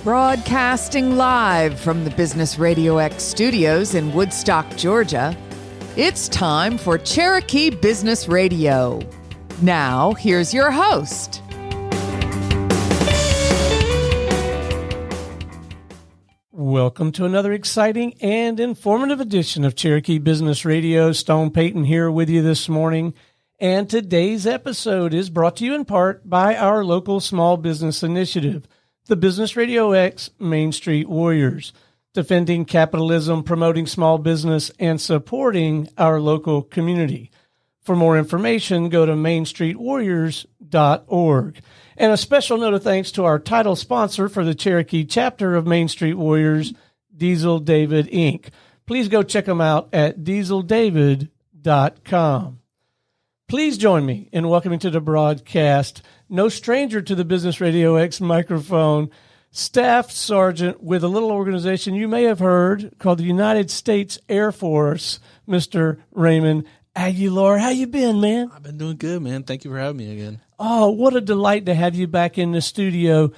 Broadcasting live from the Business RadioX studios in Woodstock, Georgia, it's time for Cherokee Business Radio. Now, here's your host. Welcome to another exciting and informative edition of Cherokee Business Radio. Stone Payton here with you this morning. And today's episode is brought to you in part by our local small business initiative, the Business RadioX Main Street Warriors, defending capitalism, promoting small business, and supporting our local community. For more information, go to mainstreetwarriors.org. And a special note of thanks to our title sponsor for the Cherokee chapter of Main Street Warriors, Diesel David, Inc. Please go check them out at dieseldavid.com. Please join me in welcoming to the broadcast, no stranger to the Business RadioX microphone, Staff Sergeant with a little organization you may have heard called the United States Air Force, Mr. Raymond Aguilar. How you been, man? I've been doing good, man. Thank you for having me again. Oh, what a delight to have you back in the studio.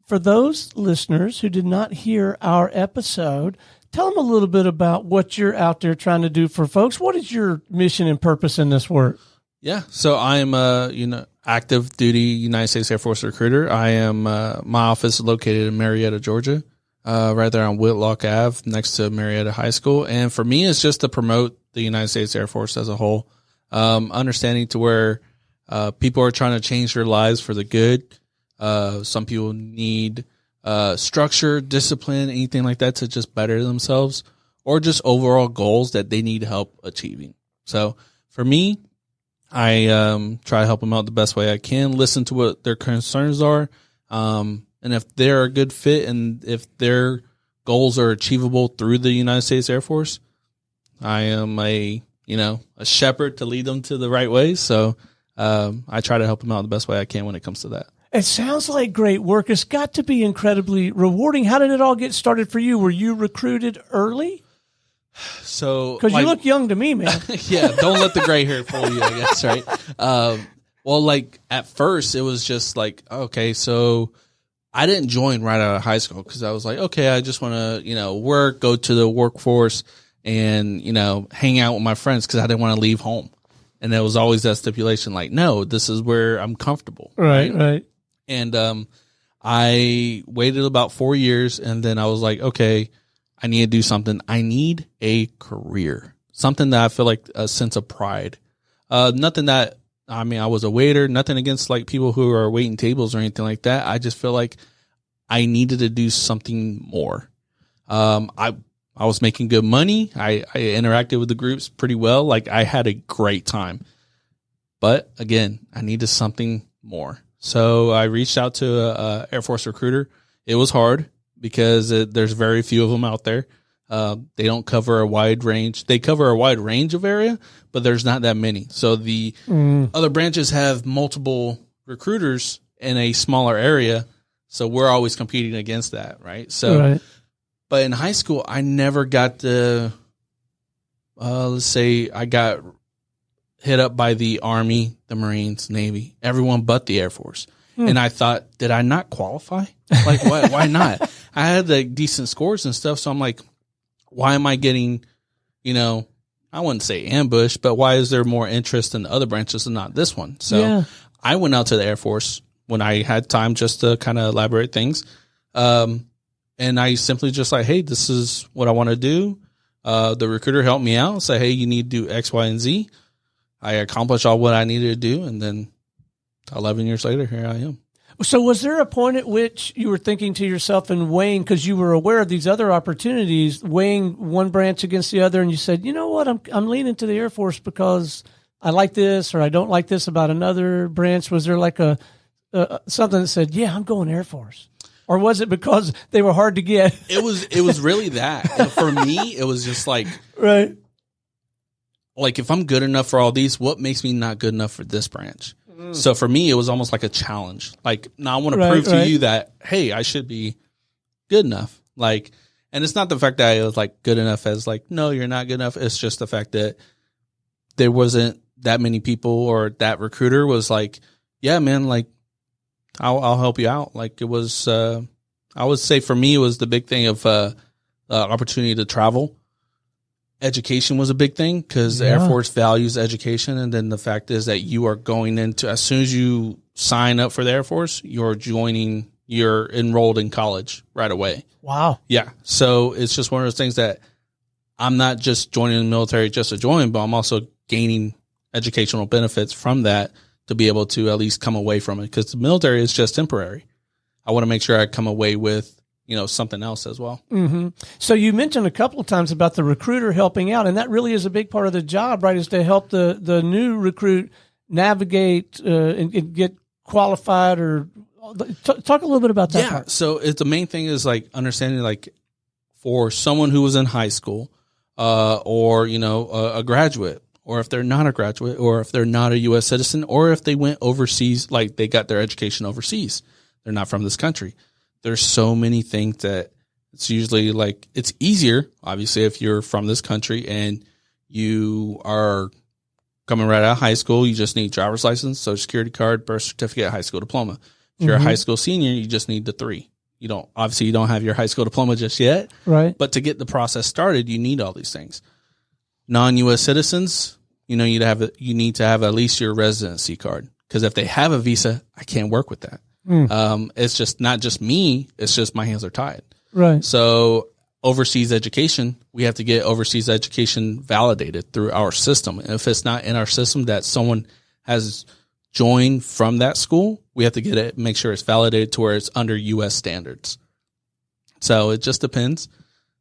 For those listeners who did not hear our episode, tell them a little bit about what you're out there trying to do for folks. What is your mission and purpose in this work? Yeah, so I am a active duty United States Air Force recruiter. I am my office is located in Marietta, Georgia, right there on Whitlock Ave, next to Marietta High School. And for me, it's just to promote the United States Air Force as a whole, understanding to where people are trying to change their lives for the good. Some people need structure, discipline, anything like that to just better themselves, or just overall goals that they need help achieving. So for me, I try to help them out the best way I can, listen to what their concerns are, and if they're a good fit and if their goals are achievable through the United States Air Force, I am a shepherd to lead them to the right way. So I try to help them out the best way I can when it comes to that. It sounds like great work. It's got to be incredibly rewarding. How did it all get started for you? Were you recruited early? So, because you look young to me, man. Yeah, don't let the gray hair fool you, I guess, right? At first, it was just like, okay, so I didn't join right out of high school because I was like, okay, I just want to, work, go to the workforce, and hang out with my friends because I didn't want to leave home. And there was always that stipulation, like, no, this is where I'm comfortable. Right. And I waited about 4 years, and then I was like, okay, I need to do something. I need a career, something that I feel like a sense of pride. Nothing that, I was a waiter, nothing against like people who are waiting tables or anything like that. I just feel like I needed to do something more. I was making good money. I interacted with the groups pretty well. Like I had a great time, but again, I needed something more. So I reached out to a Air Force recruiter. It was hard, because there's very few of them out there. They don't cover a wide range. They cover a wide range of area, but there's not that many. So the other branches have multiple recruiters in a smaller area. So we're always competing against that, right? So, But in high school, I never got the, let's say I got hit up by the Army, the Marines, Navy, everyone but the Air Force. And I thought, did I not qualify? Like, why not? I had like decent scores and stuff. So I'm like, why am I getting, I wouldn't say ambushed, but why is there more interest in the other branches and not this one? So I went out to the Air Force when I had time just to kind of elaborate things. And I simply just like, hey, this is what I want to do. The recruiter helped me out and said, hey, you need to do X, Y, and Z. I accomplished all what I needed to do. And then 11 years later, here I am. So was there a point at which you were thinking to yourself and weighing, because you were aware of these other opportunities, weighing one branch against the other, and you said, you know what, I'm leaning to the Air Force because I like this or I don't like this about another branch? Was there like a something that said, yeah, I'm going Air Force? Or was it because they were hard to get? It was really that. For me, it was just like, right. Like if I'm good enough for all these, what makes me not good enough for this branch? So for me, it was almost like a challenge. Like, now I want to prove to you that, hey, I should be good enough. Like, and it's not the fact that I was like good enough as like, no, you're not good enough. It's just the fact that there wasn't that many people, or that recruiter was like, yeah, man, like I'll help you out. Like it was, I would say for me, it was the big thing of opportunity to travel. Education was a big thing because the Air Force values education. And then the fact is that you are going into, as soon as you sign up for the Air Force, you're enrolled in college right away. Wow. Yeah. So it's just one of those things that I'm not just joining the military just to join, but I'm also gaining educational benefits from that to be able to at least come away from it, because the military is just temporary. I want to make sure I come away with, something else as well. Mm-hmm. So you mentioned a couple of times about the recruiter helping out, and that really is a big part of the job, right? Is to help the new recruit navigate and get qualified. Or talk a little bit about that part. So the main thing is like understanding, like for someone who was in high school, or a graduate, or if they're not a graduate, or if they're not a U.S. citizen, or if they went overseas, like they got their education overseas, they're not from this country. There's so many things that it's usually like, it's easier, obviously, if you're from this country and you are coming right out of high school. You just need driver's license, social security card, birth certificate, high school diploma. If you're a high school senior, you just need the 3. You don't have your high school diploma just yet. Right. But to get the process started, you need all these things. Non-U.S. citizens, you need to have at least your residency card, because if they have a visa, I can't work with that. It's just not just me. It's just my hands are tied. Right. So overseas education, we have to get overseas education validated through our system. And if it's not in our system that someone has joined from that school, we have to get it, make sure it's validated to where it's under U.S. standards. So it just depends.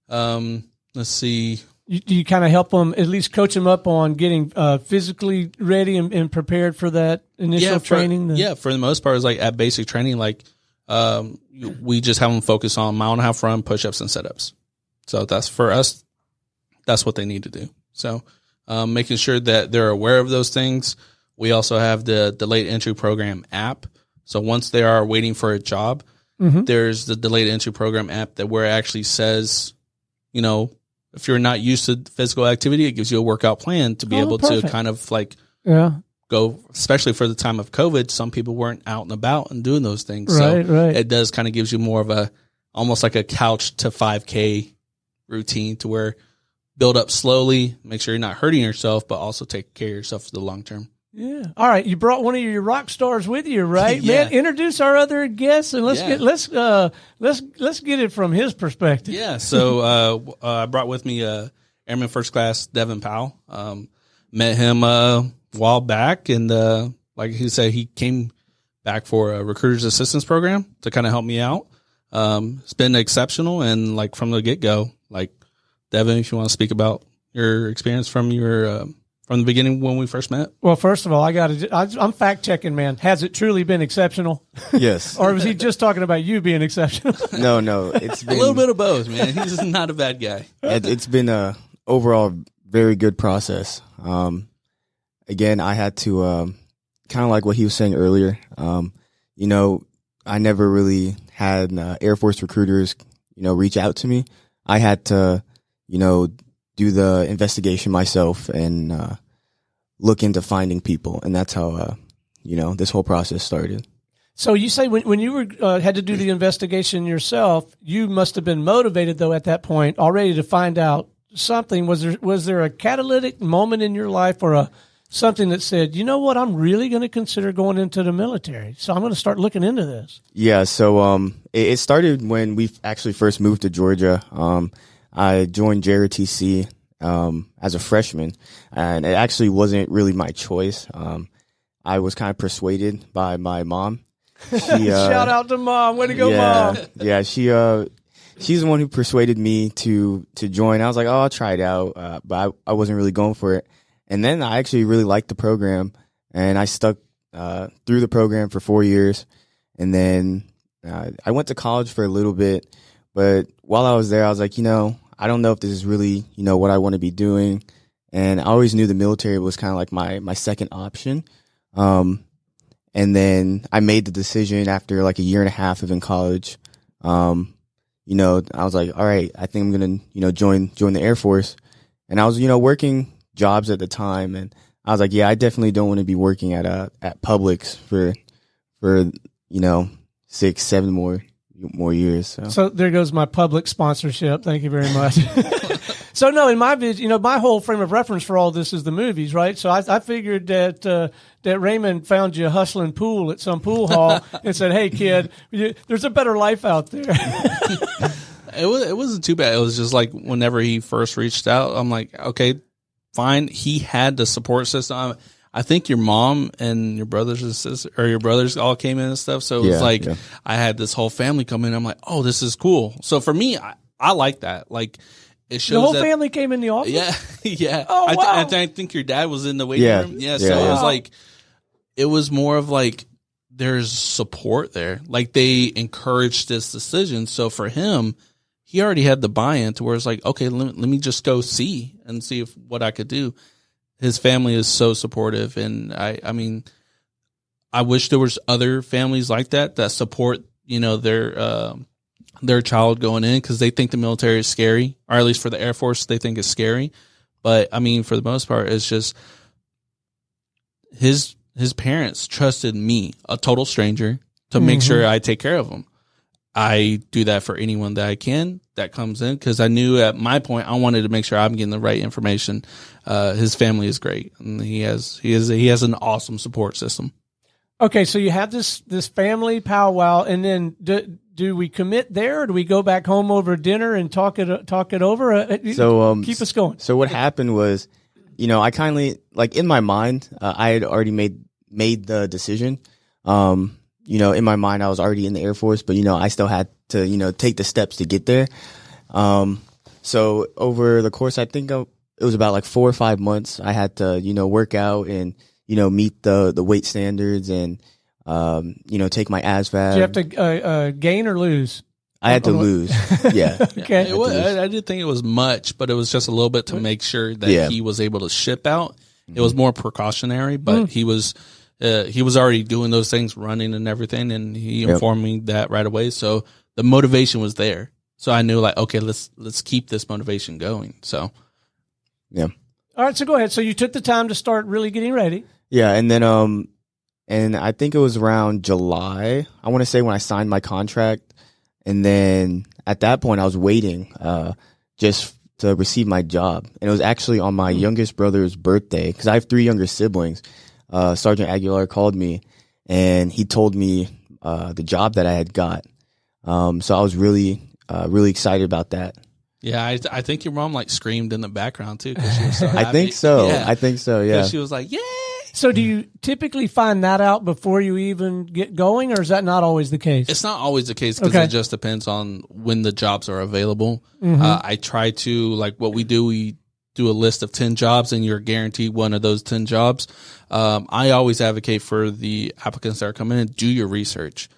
Let's see. You kind of help them, at least coach them up on getting physically ready and prepared for that initial training? For the most part, it's like at basic training, like we just have them focus on mile and a half run, push-ups, and sit-ups. So that's for us. That's what they need to do. So making sure that they're aware of those things. We also have the Delayed Entry Program app. So once they are waiting for a job, there's the Delayed Entry Program app where it actually says, if you're not used to physical activity, it gives you a workout plan to be able to kind of like go, especially for the time of COVID. Some people weren't out and about and doing those things. Right. It does kind of gives you more of almost like a couch to 5K routine to where build up slowly, make sure you're not hurting yourself, but also take care of yourself for the long term. Yeah. All right. You brought one of your rock stars with you, right? Yeah. Man, introduce our other guests and let's get it from his perspective. Yeah. So I brought with me Airman First Class Devin Powell. Met him a while back, and like he said, he came back for a recruiter's assistance program to kind of help me out. It's been exceptional, and like from the get go, like Devin, if you want to speak about your experience from the beginning when we first met. Well, first of all, I'm fact checking, man. Has it truly been exceptional? Yes. Or was he just talking about you being exceptional? No. It's been a little bit of both, man. He's not a bad guy. It's been a overall very good process. Again, I had to kind of like what he was saying earlier. I never really had Air Force recruiters, reach out to me. I had to, do the investigation myself and look into finding people, and that's how this whole process started. So you say when you were had to do the investigation yourself, you must have been motivated though at that point already to find out something. Was there a catalytic moment in your life or something that said, you know what, I'm really going to consider going into the military, so I'm going to start looking into this? Yeah. So it started when we actually first moved to Georgia. I joined JROTC as a freshman, and it actually wasn't really my choice. I was kind of persuaded by my mom. Shout out to Mom. Way to go, Mom. Yeah, she's the one who persuaded me to join. I was like, I'll try it out, but I wasn't really going for it. And then I actually really liked the program, and I stuck through the program for 4 years. And then I went to college for a little bit, but while I was there, I was like, I don't know if this is really, what I want to be doing. And I always knew the military was kind of like my second option. And then I made the decision after like a year and a half of in college. I was like, all right, I think I'm going to, join the Air Force. And I was, working jobs at the time. And I was like, yeah, I definitely don't want to be working at Publix for 6-7 more more years. So there goes my public sponsorship. Thank you very much. So no, in my vision, my whole frame of reference for all this is the movies, right? So I figured that Raymond found you hustling pool at some pool hall and said, "Hey, kid, there's a better life out there." It wasn't too bad. It was just like whenever he first reached out, I'm like, okay, fine. He had the support system. I think your mom and your brothers and sisters, or your brothers all came in and stuff. So it was I had this whole family come in. I'm like, oh, this is cool. So for me, I like that. Like, it shows the whole that, family came in the office? Yeah. Yeah. Oh, wow. I think your dad was in the waiting room. Yeah. So it was like, it was more of like, there's support there. Like, they encouraged this decision. So for him, he already had the buy-in to where it's like, okay, let me just go see what I could do. His family is so supportive. And I mean, I wish there was other families like that support, their child going in, because they think the military is scary, or at least for the Air Force, they think it's scary. But I mean, for the most part, it's just his parents trusted me, a total stranger, to make sure I take care of them. I do that for anyone that I can that comes in, because I knew at my point I wanted to make sure I'm getting the right information. His family is great, and he has an awesome support system. Okay, so you have this family powwow, and then do we commit there, or do we go back home over dinner and talk it over? So keep us going. So what happened was, I kindly, like, in my mind, I had already made the decision. In my mind, I was already in the Air Force, but I still had to take the steps to get there. So over the course, I think it was about like 4 or 5 months, I had to work out and meet the weight standards and take my ASVAB. Did you have to gain or lose? I had to lose. Yeah. Okay. I didn't think it was much, but it was just a little bit to make sure that he was able to ship out. It was more precautionary, but he was already doing those things, running and everything, and he informed me that right away. So the motivation was there. So I knew, like, okay, let's keep this motivation going. So, yeah. All right. So go ahead. So you took the time to start really getting ready. Yeah, and then and I think it was around July, I want to say, when I signed my contract. And then at that point, I was waiting just to receive my job. And it was actually on my youngest brother's birthday, because I have 3 younger siblings. Sergeant Aguilar called me, and he told me the job that I had got. So I was really excited about that. Yeah, I think your mom screamed in the background too, because she was so happy. I think so. Yeah. I think so. Yeah. She was like, "Yay!" So do you typically find that out before you even get going, or is that not always the case? It's not always the case, because it just depends on when the jobs are available. I try to, what we do a list of 10 jobs, and you're guaranteed one of those 10 jobs. I always advocate for the applicants that are coming in, do your research.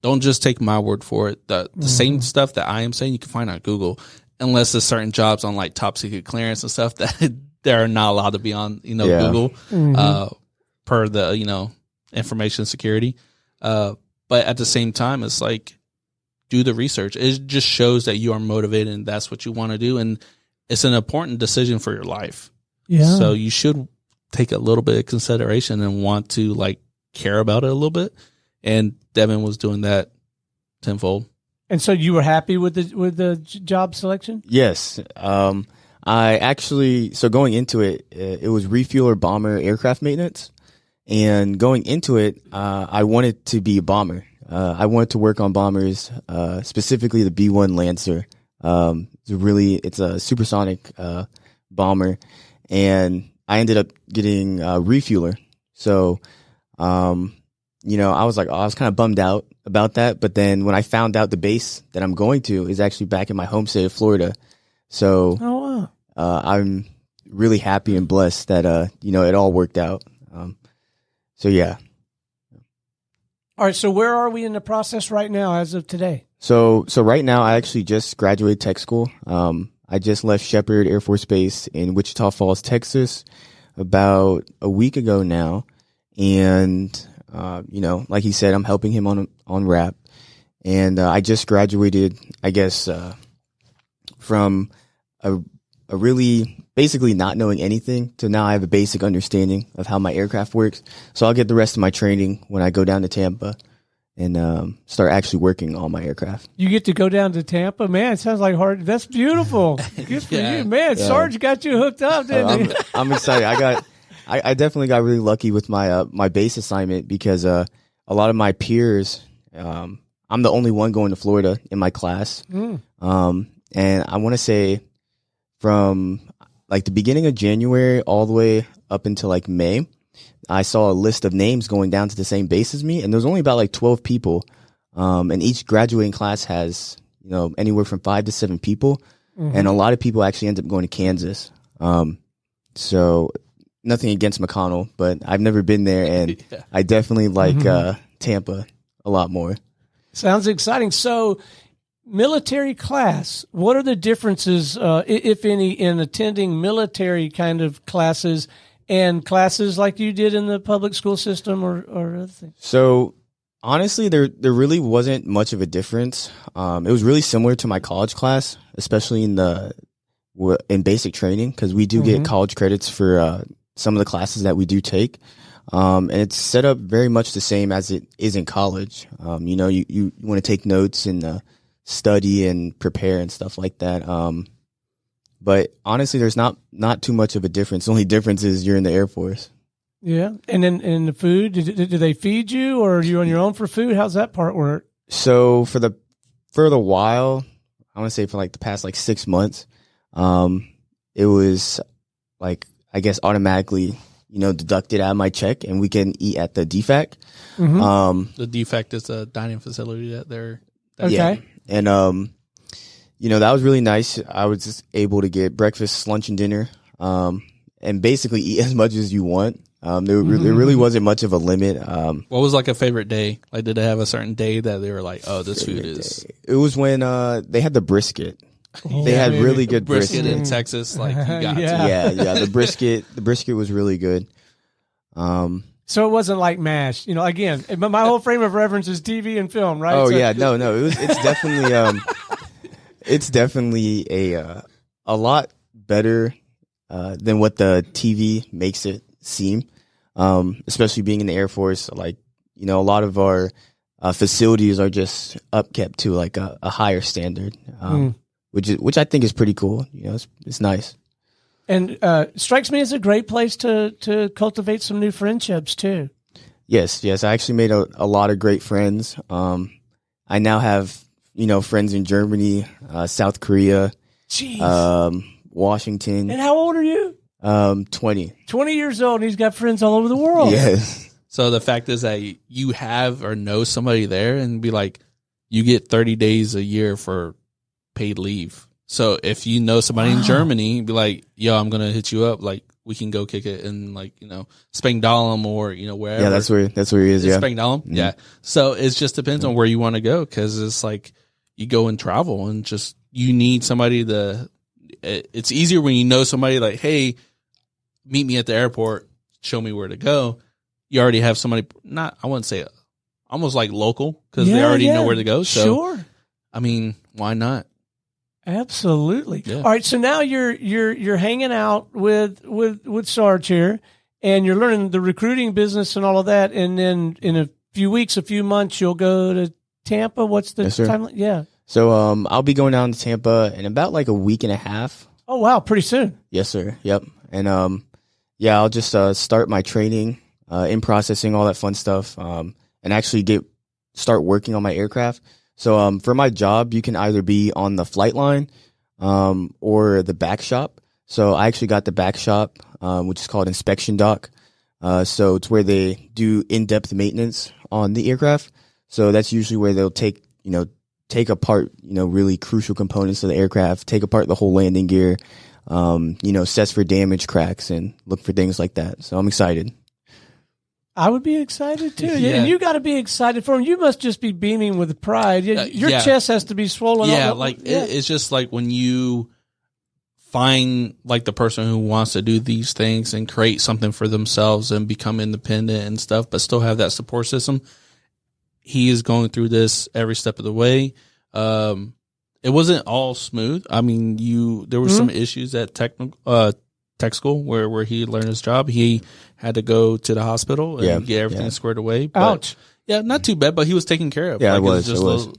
Don't just take my word for it. The same stuff that I am saying, you can find on Google, unless there's certain jobs on top secret clearance and stuff that they're not allowed to be on, Google, per the, information security. But at the same time, it's do the research. It just shows that you are motivated and that's what you want to do. And it's an important decision for your life. Yeah. So you should take a little bit of consideration and want to care about it a little bit. And Devin was doing that tenfold. And so you were happy with the job selection? Yes. I actually, so going into it, it was refueler bomber aircraft maintenance. And going into it, I wanted to be a bomber. I wanted to work on bombers, specifically the B-1 Lancer. It's a supersonic bomber, and I ended up getting refueler. So, I was I was kind of bummed out about that. But then when I found out the base that I'm going to is actually back in my home state of Florida, so I'm really happy and blessed that it all worked out. So yeah. All right. So where are we in the process right now as of today? So right now I actually just graduated tech school. I just left Shepherd Air Force Base in Wichita Falls, Texas about a week ago now. And, like he said, I'm helping him on RAP. And I just graduated, I guess, from a really basically not knowing anything to now I have a basic understanding of how my aircraft works. So I'll get the rest of my training when I go down to Tampa. and start actually working on my aircraft. You get to go down to Tampa, man. It sounds like hard. That's beautiful. Good for you, man. Yeah. Sarge got you hooked up, didn't he? I'm excited. I definitely got really lucky with my my base assignment because a lot of my peers, I'm the only one going to Florida in my class, and I want to say from like the beginning of January all the way up until like May, I saw a list of names going down to the same base as me, and there's only about like 12 people, and each graduating class has anywhere from 5 to 7 people, and a lot of people actually end up going to Kansas. So nothing against McConnell, but I've never been there, and I definitely like Tampa a lot more. Sounds exciting. So, military class, what are the differences, if any, in attending military kind of classes and classes like you did in the public school system or other things? So, honestly, there really wasn't much of a difference. It was really similar to my college class, especially in basic training, because we do get college credits for some of the classes that we do take. And it's set up very much the same as it is in college. You want to take notes and study and prepare and stuff like that. But honestly, there's not too much of a difference. The only difference is you're in the Air Force. Yeah. And then in the food, do they feed you, or are you on your own for food? How's that part work? So for the while, I want to say for like the past like 6 months, it was like, I guess automatically, deducted out of my check, and we can eat at the DFAC. The DFAC is a dining facility that they're. Okay. Yeah. And, that was really nice. I was just able to get breakfast, lunch, and dinner, and basically eat as much as you want. There really wasn't much of a limit. What was like a favorite day? Like, did they have a certain day that they were like, oh, this food is. It was when they had the brisket. They had really good brisket in Texas. Like, you got to. Yeah. The brisket was really good. So it wasn't like MASH, again, my whole frame of reference is TV and film, right? Oh, so, yeah. No. It's definitely a lot better than what the TV makes it seem, especially being in the Air Force. Like, a lot of our facilities are just upkept to like a higher standard, which I think is pretty cool. It's nice. And strikes me as a great place to cultivate some new friendships too. Yes. I actually made a lot of great friends. I now have friends in Germany, South Korea, Washington. And how old are you? 20. 20 years old, and he's got friends all over the world. Yes. So the fact is that you have or know somebody there, and be like, you get 30 days a year for paid leave. So if you know somebody in Germany, be like, yo, I'm going to hit you up. Like, we can go kick it in, like, Spangdahlem or, wherever. Yeah, that's where he is. Yeah. Spangdahlem. Mm-hmm. Yeah. So it just depends on where you want to go. 'Cause it's like you go and travel and just, you need somebody it's easier when you know somebody like, hey, meet me at the airport, show me where to go. You already have somebody, I wouldn't say almost like local, 'cause they already know where to go. So, sure. I mean, why not? Absolutely. Yeah. All right. So now you're hanging out with Sarge here, and you're learning the recruiting business and all of that. And then in a few months, you'll go to Tampa. What's the timeline? Yeah. So I'll be going down to Tampa in about like a week and a half. Oh wow, pretty soon. Yes, sir. Yep. And I'll just start my training, in processing, all that fun stuff, and actually start working on my aircraft. So for my job, you can either be on the flight line or the back shop. So I actually got the back shop, which is called inspection dock. So it's where they do in-depth maintenance on the aircraft. So that's usually where they'll take apart, really crucial components of the aircraft, take apart the whole landing gear, assess for damage, cracks, and look for things like that. So I'm excited. I would be excited too. Yeah. And you got to be excited for him. You must just be beaming with pride. Your chest has to be swollen. Yeah, it's just like when you find like the person who wants to do these things and create something for themselves and become independent and stuff, but still have that support system. He is going through this every step of the way. It wasn't all smooth. I mean, there were some issues at tech school where he learned his job. He had to go to the hospital and get everything squared away. But, ouch. Yeah, not too bad, but he was taken care of. Yeah, like, it was.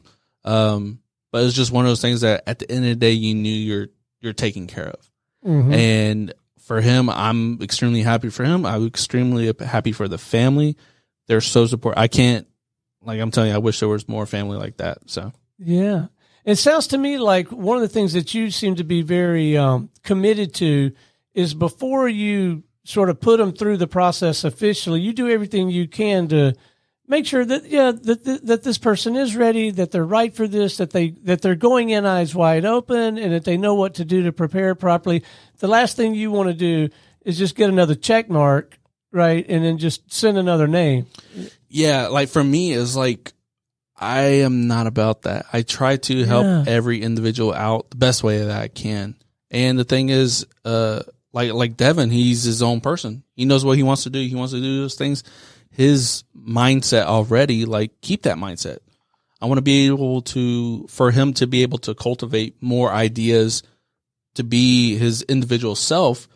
But it's just one of those things that at the end of the day, you knew you're taken care of. Mm-hmm. And for him, I'm extremely happy for him. I'm extremely happy for the family. They're so support. I can't, like I'm telling you, I wish there was more family like that. So yeah, it sounds to me like one of the things that you seem to be very committed to is before you sort of put them through the process officially, you do everything you can to make sure that that this person is ready, that they're right for this, that they're going in eyes wide open, and that they know what to do to prepare properly. The last thing you want to do is just get another check mark, right, and then just send another name. yeah, like for me, it's like I am not about that. I try to help every individual out the best way that I can. And the thing is, like Devin, he's his own person. He knows what he wants to do. He wants to do those things. His mindset already, like, keep that mindset. I want to be able to, for him to be able to cultivate more ideas to be his individual self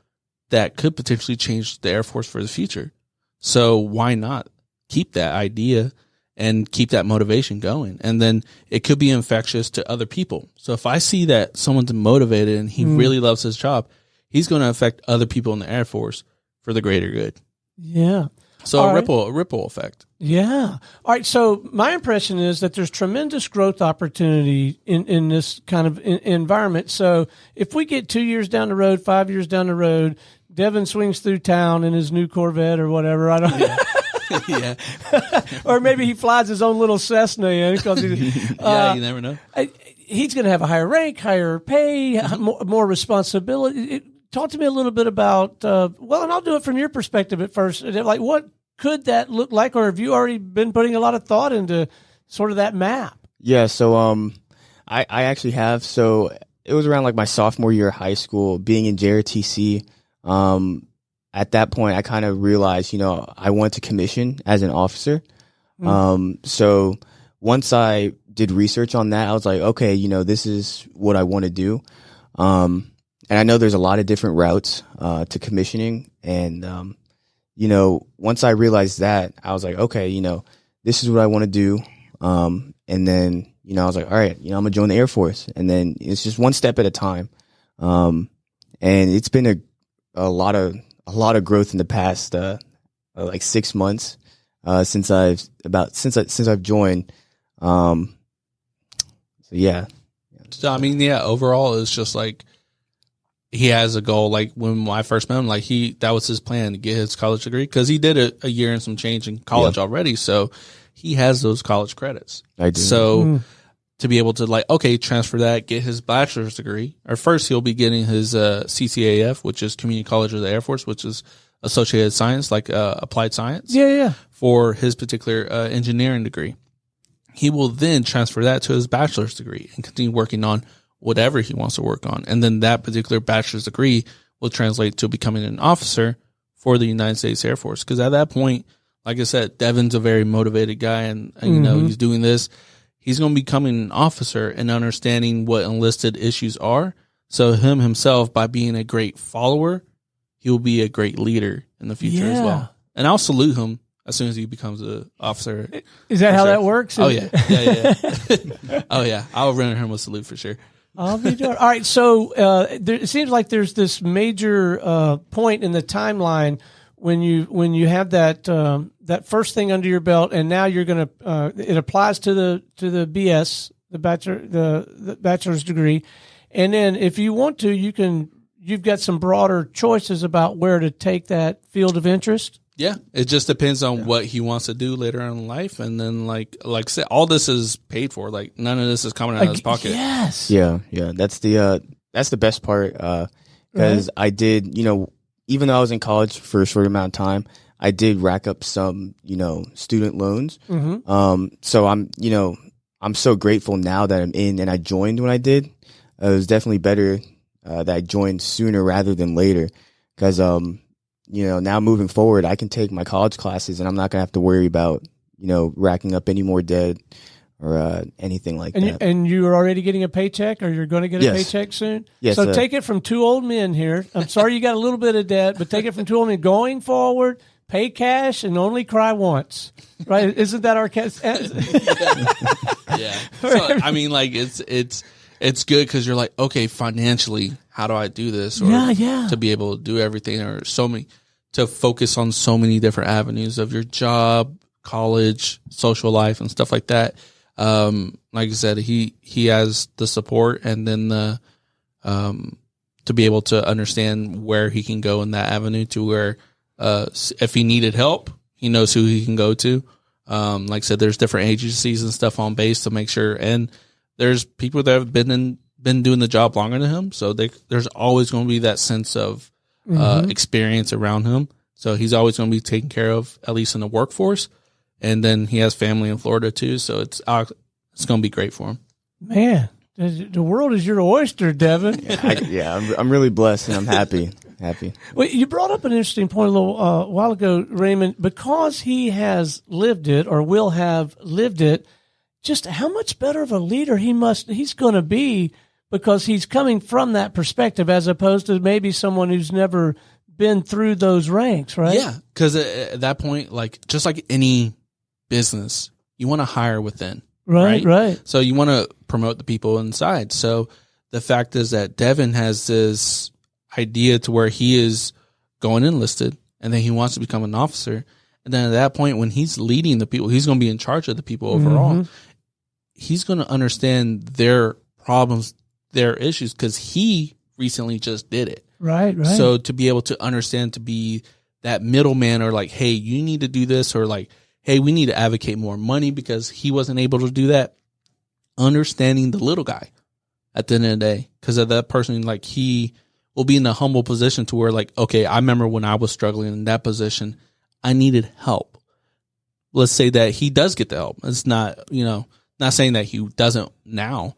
that could potentially change the Air Force for the future. So why not keep that idea and keep that motivation going? And then it could be infectious to other people. So if I see that someone's motivated and he really loves his job, he's going to affect other people in the Air Force for the greater good. Yeah. So a ripple effect. Yeah. All right. So my impression is that there's tremendous growth opportunity in this kind of environment. So if we get 2 years down the road, 5 years down the road, Devin swings through town in his new Corvette or whatever. I don't know. Yeah. Or maybe he flies his own little Cessna in because yeah, you never know. He's going to have a higher rank, higher pay, more responsibility. Talk to me a little bit about, and I'll do it from your perspective at first. Like, what could that look like, or have you already been putting a lot of thought into sort of that map? Yeah, so I actually have. So it was around like my sophomore year of high school, being in JRTC. At that point, I kind of realized, I wanted to commission as an officer. So once I did research on that, I was like, okay, this is what I want to do. And I know there's a lot of different routes to commissioning. And, once I realized that, I was like, okay, this is what I want to do. And then, I was like, all right, I'm going to join the Air Force. And then it's just one step at a time. And it's been a lot of growth in the past, like 6 months, since I've joined. So yeah. So, I mean, yeah, overall, it's just like he has a goal. Like when I first met him, like that was his plan to get his college degree because he did a year and some change in college already. So he has those college credits. I do. So to be able to transfer that, get his bachelor's degree, or first he'll be getting his CCAF, which is Community College of the Air Force, which is associated science, like applied science. Yeah. For his particular engineering degree. He will then transfer that to his bachelor's degree and continue working on whatever he wants to work on. And then that particular bachelor's degree will translate to becoming an officer for the United States Air Force. Because at that point, like I said, Devin's a very motivated guy and he's doing this. He's going to be becoming an officer and understanding what enlisted issues are. So himself, by being a great follower, he will be a great leader in the future as well. And I'll salute him as soon as he becomes an officer. Is that how that works? Oh, yeah. Yeah. Oh, yeah. I'll render him a salute for sure. I'll be doing. All right. So it seems like there's this major point in the timeline when you have that first thing under your belt, and now you're going to it applies to the BS, the bachelor's degree, and then if you want to, you've got some broader choices about where to take that field of interest. Yeah, it just depends on what he wants to do later on in life, and then like I said, all this is paid for. Like none of this is coming out of his pocket. Yes. Yeah. That's the best part. Because I did, even though I was in college for a short amount of time, I did rack up some, student loans. So I'm so grateful now that I'm in, and I joined when I did. It was definitely better that I joined sooner rather than later, because now moving forward, I can take my college classes and I'm not going to have to worry about, racking up any more debt or anything like that. And you are already getting a paycheck, or you're going to get a paycheck soon? Yes. So take it from two old men here. I'm sorry you got a little bit of debt, but take it from two old men. Going forward, pay cash and only cry once, right? Isn't that our case? Yeah. So, I mean, like it's good because you're like, okay, financially, how do I do this? Or to be able to do everything, or to focus on so many different avenues of your job, college, social life, and stuff like that. Like I said, he has the support, and then the to be able to understand where he can go in that avenue, to where if he needed help, he knows who he can go to. Like I said, there's different agencies and stuff on base to make sure, and there's people that have been doing the job longer than him, so there's always going to be that sense of experience around him. So he's always going to be taken care of, at least in the workforce. And then he has family in Florida too, so it's going to be great for him. Man, the world is your oyster, Devin. I'm really blessed, and I'm happy. Well, you brought up an interesting point a little while ago, Raymond, because he has lived it, or will have lived it. Just how much better of a leader he's going to be, because he's coming from that perspective, as opposed to maybe someone who's never been through those ranks, right? Yeah, because at that point, like just like any business, you want to hire within. Right. So you want to promote the people inside. So the fact is that Devin has this idea to where he is going enlisted, and then he wants to become an officer. And then at that point, when he's leading the people, he's going to be in charge of the people overall. He's going to understand their problems, their issues, because he recently just did it. Right. So to be able to understand, to be that middleman, or like, hey, you need to do this, or like, hey, we need to advocate more money because he wasn't able to do that. Understanding the little guy at the end of the day, because of that person, like he will be in a humble position to where like, okay, I remember when I was struggling in that position, I needed help. Let's say that he does get the help. It's not, not saying that he doesn't now,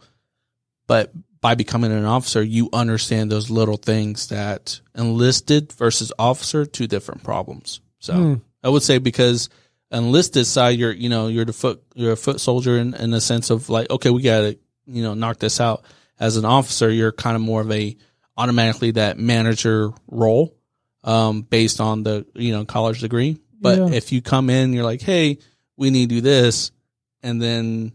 but by becoming an officer, you understand those little things, that enlisted versus officer, two different problems. So I would say, because enlisted side, you're a foot soldier in the sense of like, okay, we got to, knock this out. As an officer, you're kind of more of automatically that manager role, based on the, college degree. But if you come in, you're like, hey, we need to do this. And then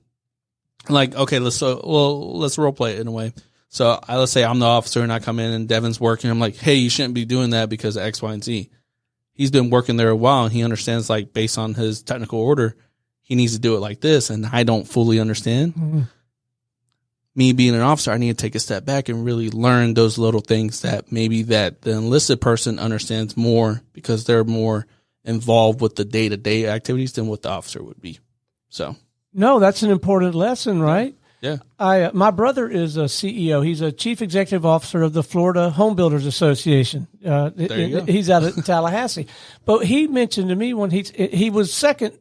like, okay, let's role play it in a way. So let's say I'm the officer and I come in and Devin's working. I'm like, hey, you shouldn't be doing that because of X, Y, and Z. He's been working there a while, and he understands, like, based on his technical order, he needs to do it like this. And I don't fully understand. Me being an officer, I need to take a step back and really learn those little things that maybe that the enlisted person understands more, because they're more involved with the day-to-day activities than what the officer would be. So. No, that's an important lesson, right? Yeah. My brother is a CEO. He's a chief executive officer of the Florida Home Builders Association. There you go. He's out of Tallahassee. But he mentioned to me when he was second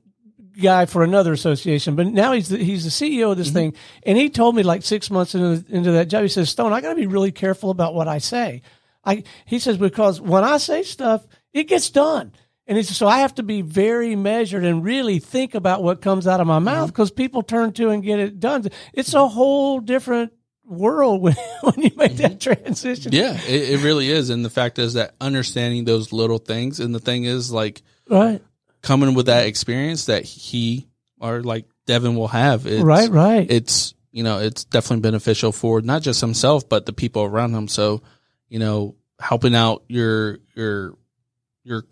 guy for another association, but now he's the CEO of this thing. And he told me like 6 months into that job, he says, Stone, I got to be really careful about what I say. He says, because when I say stuff, it gets done. And he says, so I have to be very measured and really think about what comes out of my mouth, because people turn to and get it done. It's a whole different world when you make that transition. Yeah, it really is. And the fact is that understanding those little things, and the thing is like coming with that experience that he or like Devin will have. Right. It's, it's definitely beneficial for not just himself, but the people around him. So, helping out your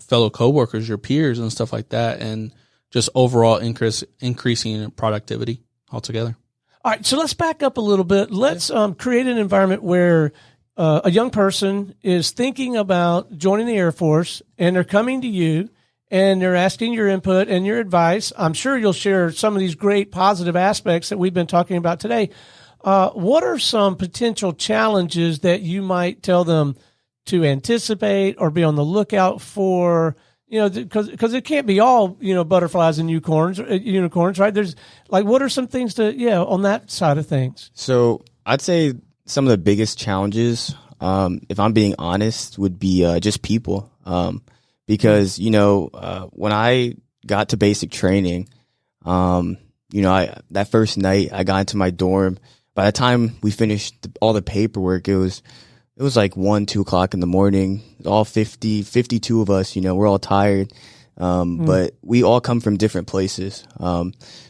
fellow coworkers, your peers and stuff like that, and just overall increasing productivity altogether. All right, so let's back up a little bit. Let's create an environment where a young person is thinking about joining the Air Force, and they're coming to you, and they're asking your input and your advice. I'm sure you'll share some of these great positive aspects that we've been talking about today. What are some potential challenges that you might tell them to anticipate or be on the lookout for, because it can't be all, butterflies and unicorns, right? There's like, what are some things on that side of things? So I'd say some of the biggest challenges, if I'm being honest, would be just people. Because, when I got to basic training, that first night I got into my dorm. By the time we finished all the paperwork, it was like 1, 2 o'clock in the morning. All 52 of us, we're all tired. But we all come from different places.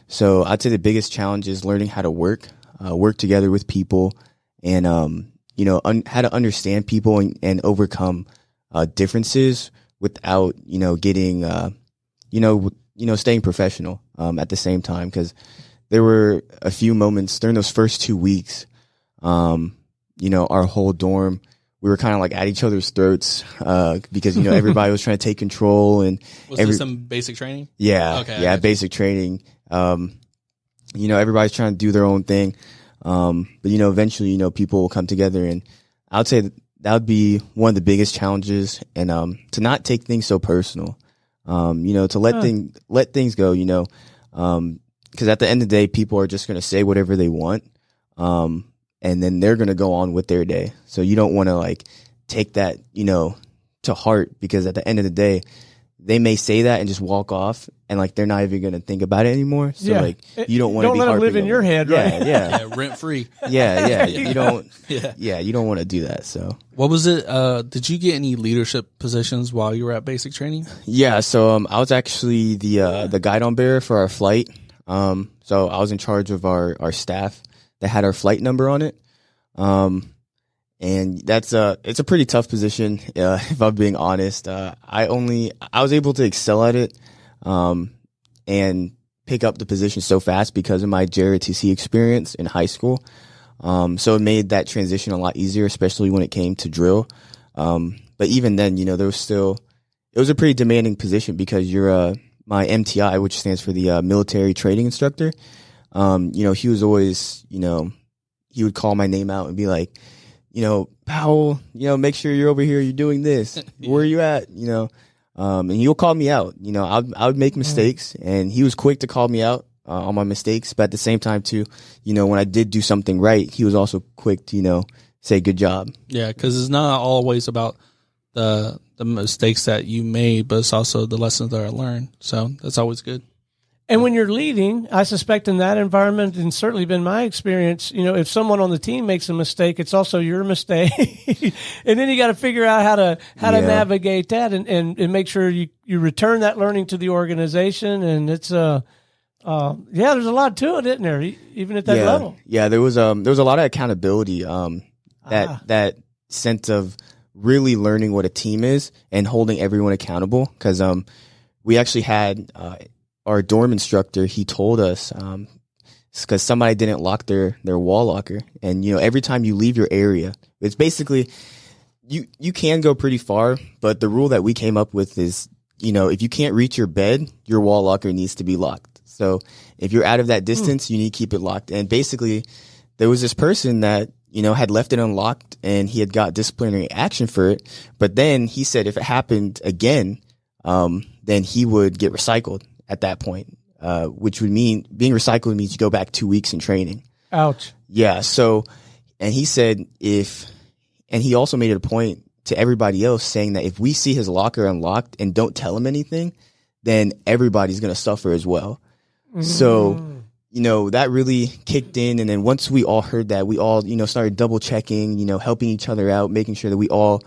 So I'd say the biggest challenge is learning how to work together with people, and how to understand people and overcome differences without getting staying professional at the same time. Because there were a few moments during those first 2 weeks, our whole dorm, we were kind of like at each other's throats because everybody was trying to take control. And was this some basic training? Yeah, okay, yeah, basic training. Everybody's trying to do their own thing, but eventually people will come together, and I would say that would be one of the biggest challenges, and to not take things so personal, to let things go, because at the end of the day, people are just going to say whatever they want, and then they're going to go on with their day. So you don't want to take that to heart, because at the end of the day, they may say that and just walk off, and they're not even going to think about it anymore. So you don't want to be let them live in your head, right? Yeah, rent free. Yeah. You don't. You don't want to do that. So what was it? Did you get any leadership positions while you were at basic training? Yeah. So I was actually the guidon bearer for our flight. So I was in charge of our staff that had our flight number on it. And it's a pretty tough position, if I'm being honest. I was able to excel at it, and pick up the position so fast because of my JROTC experience in high school. So it made that transition a lot easier, especially when it came to drill. But even then, it was a pretty demanding position because you're, my MTI, which stands for the military training instructor. He was always, he would call my name out and be like, Powell, make sure you're over here. You're doing this. Where are you at? And he'll call me out. I would make mistakes, and he was quick to call me out on my mistakes. But at the same time, too, when I did do something right, he was also quick to, say good job. Yeah, because it's not always about the mistakes that you made, but it's also the lessons that are learned. So that's always good. And when you're leading, I suspect in that environment, and certainly been my experience, if someone on the team makes a mistake, it's also your mistake. And then you got to figure out how to navigate that and make sure you return that learning to the organization. And it's there's a lot to it, isn't there? Even at that level. Yeah, there was a lot of accountability. That sense of really learning what a team is and holding everyone accountable. Because we actually had our dorm instructor, he told us, because somebody didn't lock their wall locker. And, every time you leave your area, it's basically, you can go pretty far, but the rule that we came up with is, if you can't reach your bed, your wall locker needs to be locked. So if you're out of that distance, you need to keep it locked. And basically, there was this person that, had left it unlocked, and he had got disciplinary action for it. But then he said if it happened again, then he would get recycled at that point, which would mean being recycled means you go back 2 weeks in training. Ouch. Yeah. So, and he said and he also made it a point to everybody else saying that if we see his locker unlocked and don't tell him anything, then everybody's going to suffer as well. Mm-hmm. So, that really kicked in. And then once we all heard that, we all, started double checking, helping each other out, making sure that we all,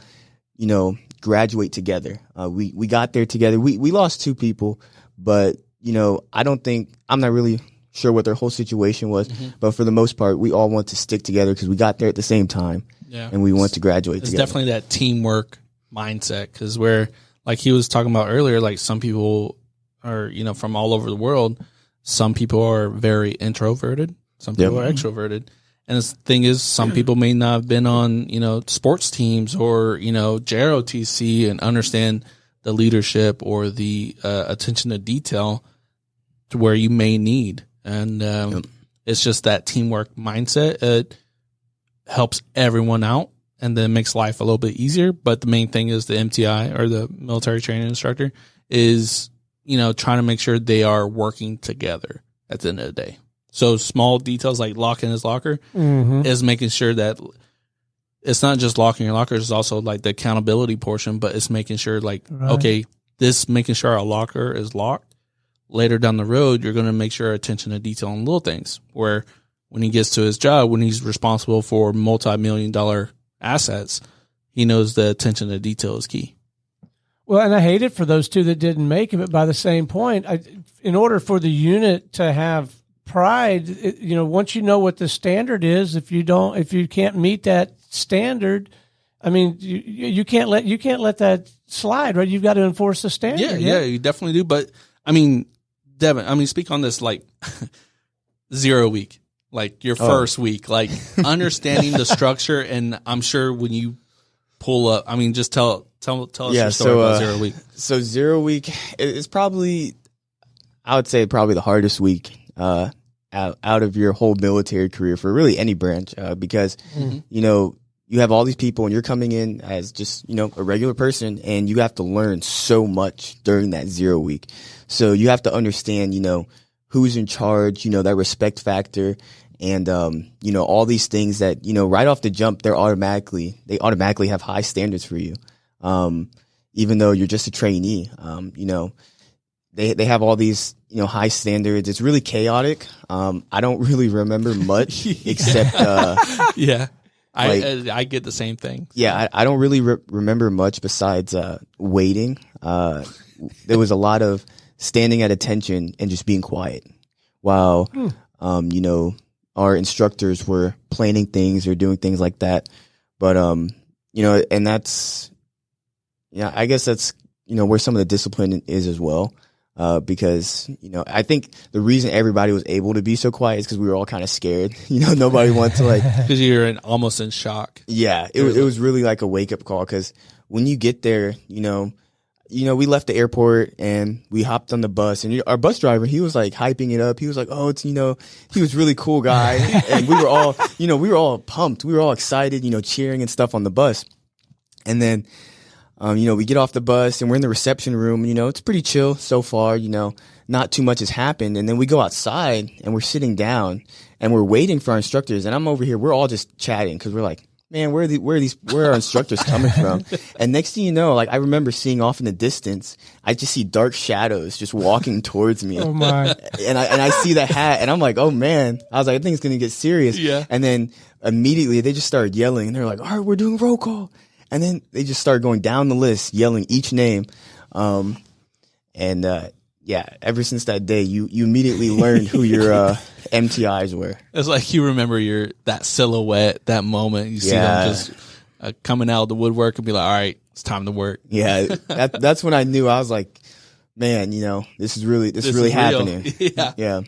graduate together. We got there together. We lost 2 people. But, I'm not really sure what their whole situation was. Mm-hmm. But for the most part, we all want to stick together because we got there at the same time. Yeah. And we want to graduate together. It's definitely that teamwork mindset, because where, like he was talking about earlier, like some people are, from all over the world. Some people are very introverted. Some people are extroverted. And the thing is, some people may not have been on, sports teams or, JROTC and understand the leadership or the attention to detail to where you may need. And it's just that teamwork mindset. It helps everyone out and then makes life a little bit easier. But the main thing is the MTI, or the military training instructor, is, trying to make sure they are working together at the end of the day. So small details like locking his locker is making sure that it's not just locking your locker, it's also like the accountability portion, but it's making sure okay, making sure our locker is locked. Later down the road, you're going to make sure attention to detail on little things, where when he gets to his job, when he's responsible for multi-million-dollar assets, he knows the attention to detail is key. Well, and I hate it for those two that didn't make it, but by the same point, in order for the unit to have pride, once you know what the standard is, if you can't meet that standard, I mean, you can't let that slide, right? You've got to enforce the standard. Yeah, you definitely do. But I mean, Devin, speak on this like 0 week, like your first week, like understanding the structure. And I'm sure when you pull up, I mean, just tell us your story about 0 week. So 0 week is probably, I would say, probably the hardest week out of your whole military career for really any branch, because you have all these people and you're coming in as just a regular person, and you have to learn so much during that 0 week. So you have to understand who's in charge, that respect factor, and all these things that right off the jump they automatically have high standards for you. Even though you're just a trainee, they have all these, high standards. It's really chaotic. I don't really remember much except, I get the same thing. Yeah. I don't really remember much besides, waiting. There was a lot of standing at attention and just being quiet while, our instructors were planning things or doing things like that. But, and that's, I guess that's, where some of the discipline is as well. Because, I think the reason everybody was able to be so quiet is because we were all kind of scared. Nobody wanted to because you're almost in shock. Yeah. It was really like a wake up call. Cause when you get there, we left the airport and we hopped on the bus, and our bus driver, he was like hyping it up. He was like, oh, it's, he was a really cool guy. And we were all pumped. We were all excited, cheering and stuff on the bus. And then, we get off the bus and we're in the reception room. It's pretty chill so far. Not too much has happened. And then we go outside and we're sitting down and we're waiting for our instructors. And I'm over here. We're all just chatting because we're like, man, where are our instructors coming from? And next thing you know, like I remember seeing off in the distance, I just see dark shadows just walking towards me. Oh my! And I see the hat and I'm like, oh man! I was like, I think it's gonna get serious. Yeah. And then immediately they just started yelling and they're like, all right, we're doing roll call. And then they just started going down the list, yelling each name. Ever since that day, you immediately learned who your MTIs were. It's like you remember that silhouette, that moment. You see them just coming out of the woodwork and be like, all right, it's time to work. Yeah, that's when I knew. I was like, man, this is really happening. Yeah.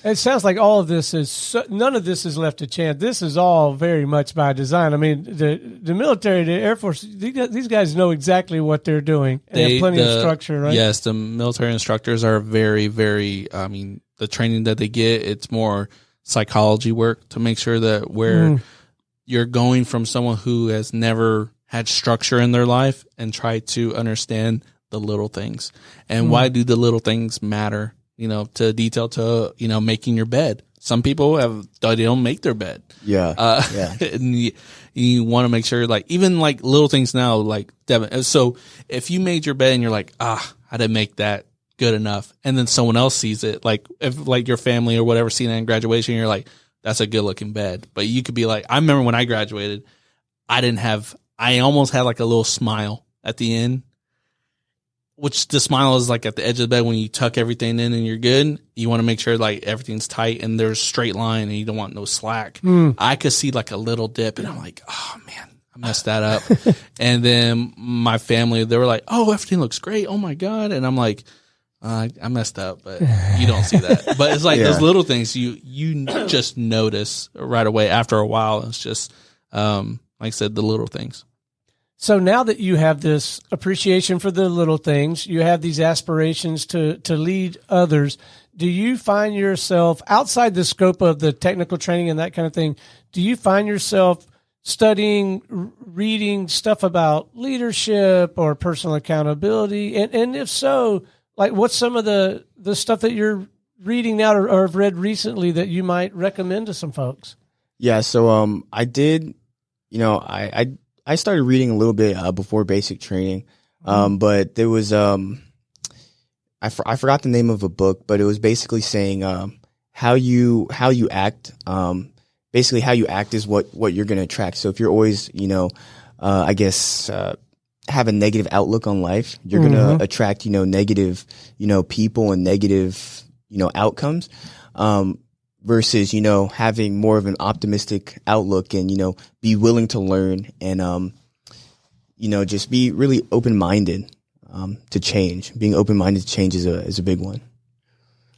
It sounds like all of this none of this is left to chance. This is all very much by design. I mean, the military, the Air Force, these guys know exactly what they're doing. They have plenty of structure, right? Yes, the military instructors are very, very, the training that they get, it's more psychology work to make sure that where you're going from someone who has never had structure in their life and try to understand the little things. And why do the little things matter? To detail to, making your bed. Some people they don't make their bed. Yeah. And you want to make sure, like, even like little things now, like Devin. So if you made your bed and you're like, I didn't make that good enough. And then someone else sees it, like if like your family or whatever seen it in graduation, you're like, that's a good looking bed. But you could be like, I remember when I graduated, I almost had like a little smile at the end. Which the smile is like at the edge of the bed when you tuck everything in and you're good. You want to make sure like everything's tight and there's a straight line and you don't want no slack. I could see like a little dip and I'm like, oh man, I messed that up. And then my family, they were like, oh, everything looks great. Oh my God. And I'm like, I messed up, but you don't see that. But it's like those little things you just notice right away after a while. It's just, like I said, the little things. So now that you have this appreciation for the little things, you have these aspirations to lead others, do you find yourself outside the scope of the technical training and that kind of thing, do you find yourself studying, reading stuff about leadership or personal accountability? And if so, like what's some of the stuff that you're reading now or have read recently that you might recommend to some folks? Yeah, so I did, I started reading a little bit before basic training, but there was I forgot the name of a book, but it was basically saying how you act. Basically, how you act is what you're going to attract. So if you're always have a negative outlook on life, you're going to attract, negative, people and negative, outcomes. Versus, having more of an optimistic outlook and, be willing to learn and, just be really open-minded to change. Being open-minded to change is a big one.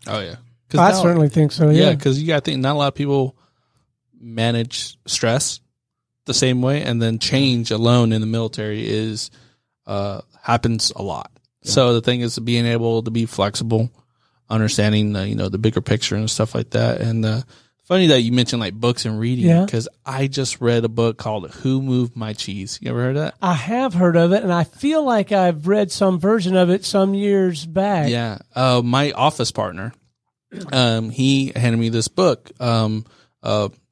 Oh, yeah. I certainly think so, yeah. Yeah, because you got to think not a lot of people manage stress the same way, and then change alone in the military is happens a lot. Yeah. So the thing is being able to be flexible, understanding the bigger picture and stuff like that. And funny that you mentioned like books and reading, because I just read a book called Who Moved My Cheese. You ever heard of that? I have heard of it, and I feel like I've read some version of it some years back. Yeah. My office partner, he handed me this book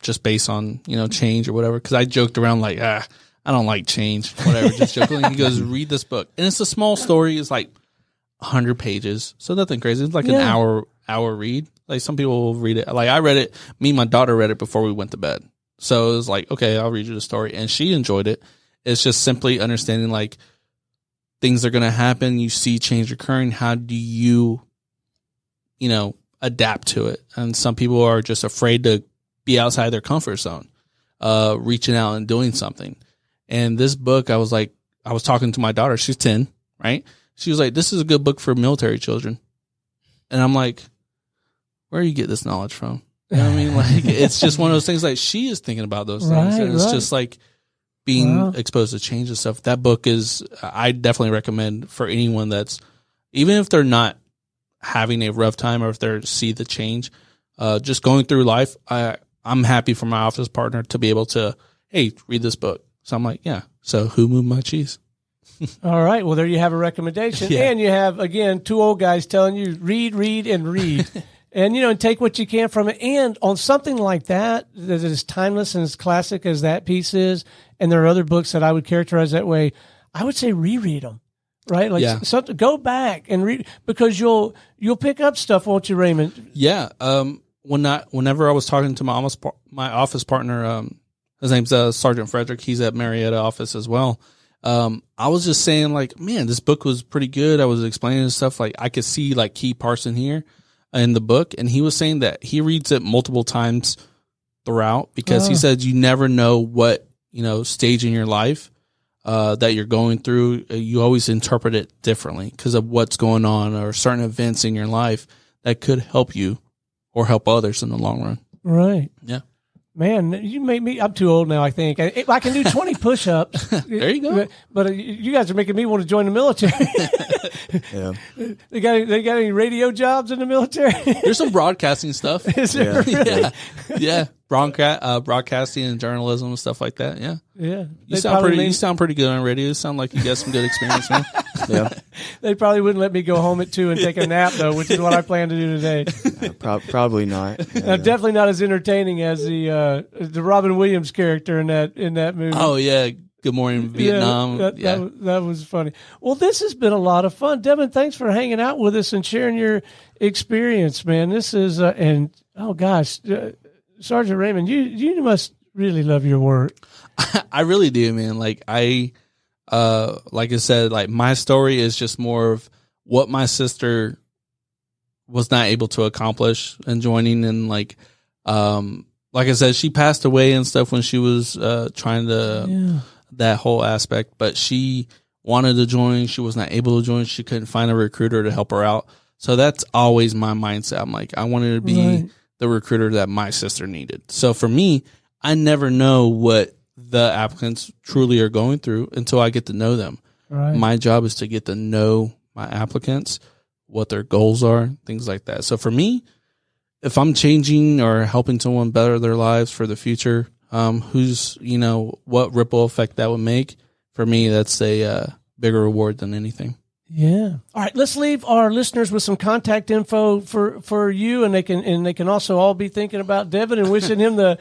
just based on, change or whatever, because I joked around like, I don't like change, whatever, just joking. He goes, read this book. And it's a small story. It's like 100 pages, so nothing crazy. It's like an hour read. Like some people will read it. Like I read it. Me and my daughter read it before we went to bed. So it was like, okay, I'll read you the story, and she enjoyed it. It's just simply understanding like things are going to happen. You see change occurring. How do you, adapt to it? And some people are just afraid to be outside their comfort zone, reaching out and doing something. And this book, I was talking to my daughter. She's 10, right? She was like, this is a good book for military children. And I'm like, where do you get this knowledge from? You know what I mean? Like, it's just one of those things, like she is thinking about those things. And it's just like being exposed to change and stuff. That book I definitely recommend for anyone that's, even if they're not having a rough time or if they're see the change, just going through life. I'm happy for my office partner to be able to, hey, read this book. So I'm like, yeah. So Who Moved My Cheese? All right. Well, there you have a recommendation. Yeah. And you have, again, two old guys telling you read, and read. And, and take what you can from it. And on something like that is as timeless and as classic as that piece is, and there are other books that I would characterize that way, I would say reread them, right? Like something, go back and read, because you'll pick up stuff, won't you, Raymond? Yeah. Whenever I was talking to my office partner, his name's Sergeant Frederick. He's at Marietta office as well. I was just saying like, man, this book was pretty good. I was explaining stuff like I could see like key parts in here in the book. And he was saying that he reads it multiple times throughout because he said, you never know what, stage in your life, that you're going through. You always interpret it differently because of what's going on or certain events in your life that could help you or help others in the long run. Right. Yeah. Man, you made me, I'm too old now, I think. I can do 20 push-ups. There you go. But you guys are making me want to join the military. Yeah. They got any radio jobs in the military? There's some broadcasting stuff. Is there really? Yeah. Broadcasting and journalism and stuff like that. Yeah. Yeah. You sound pretty good on radio. You sound like you got some good experience, man. Yeah. They probably wouldn't let me go home at 2 and take a nap, though, which is what I plan to do today. Probably not. Yeah. Definitely not as entertaining as the Robin Williams character in that movie. Oh yeah, Good Morning Vietnam. That was funny. Well, this has been a lot of fun, Devin. Thanks for hanging out with us and sharing your experience, man. This is and oh gosh, Sergeant Raymond, you must really love your work. I really do, man. Like I said, like my story is just more of what my sister was not able to accomplish in joining, and like I said, she passed away and stuff when she was trying to that whole aspect, but she wanted to join. She was not able to join. She couldn't find a recruiter to help her out. So that's always my mindset. I'm like, I wanted to be the recruiter that my sister needed. So for me, I never know what the applicants truly are going through until I get to know them. Right. My job is to get to know my applicants, what their goals are, things like that. So for me, if I'm changing or helping someone better their lives for the future, who's, what ripple effect that would make, for me, that's a bigger reward than anything. Yeah. All right. Let's leave our listeners with some contact info for you, and they can also all be thinking about Devin and wishing him the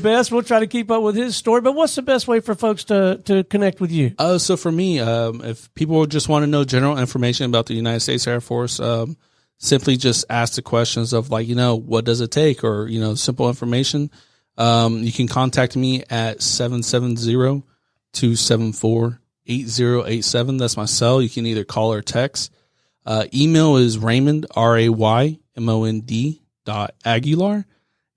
best. We'll try to keep up with his story. But what's the best way for folks to connect with you? So for me, if people just want to know general information about the United States Air Force, simply just ask the questions of like, what does it take, or simple information. You can contact me at 770-274 888-878-8087. That's my cell. You can either call or text. Email is Raymond, RAYMOND .Aguilar,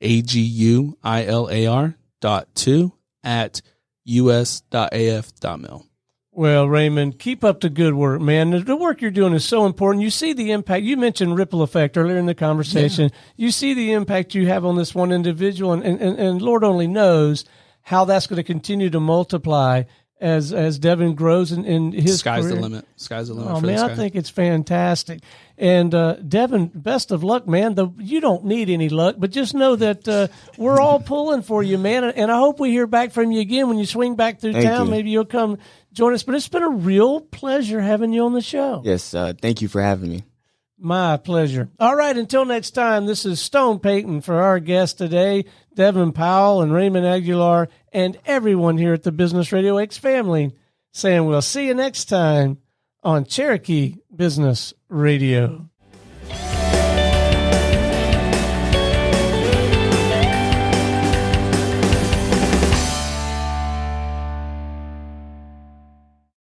AGUILAR .2 at us.af.mil. Well, Raymond, keep up the good work, man. The work you're doing is so important. You see the impact. You mentioned ripple effect earlier in the conversation. Yeah. You see the impact you have on this one individual, and Lord only knows how that's going to continue to multiply as Devin grows in his Sky's career. the limit. Sky's the limit. Oh, for man, this guy. I think it's fantastic. And Devin, best of luck, man. You don't need any luck, but just know that we're all pulling for you, man. And I hope we hear back from you again when you swing back through town. Maybe you'll come join us. But it's been a real pleasure having you on the show. Yes, thank you for having me. My pleasure. All right, until next time, this is Stone Payton for our guest today, Devin Powell and Raymond Aguilar, and everyone here at the Business RadioX family, saying we'll see you next time on Cherokee Business Radio.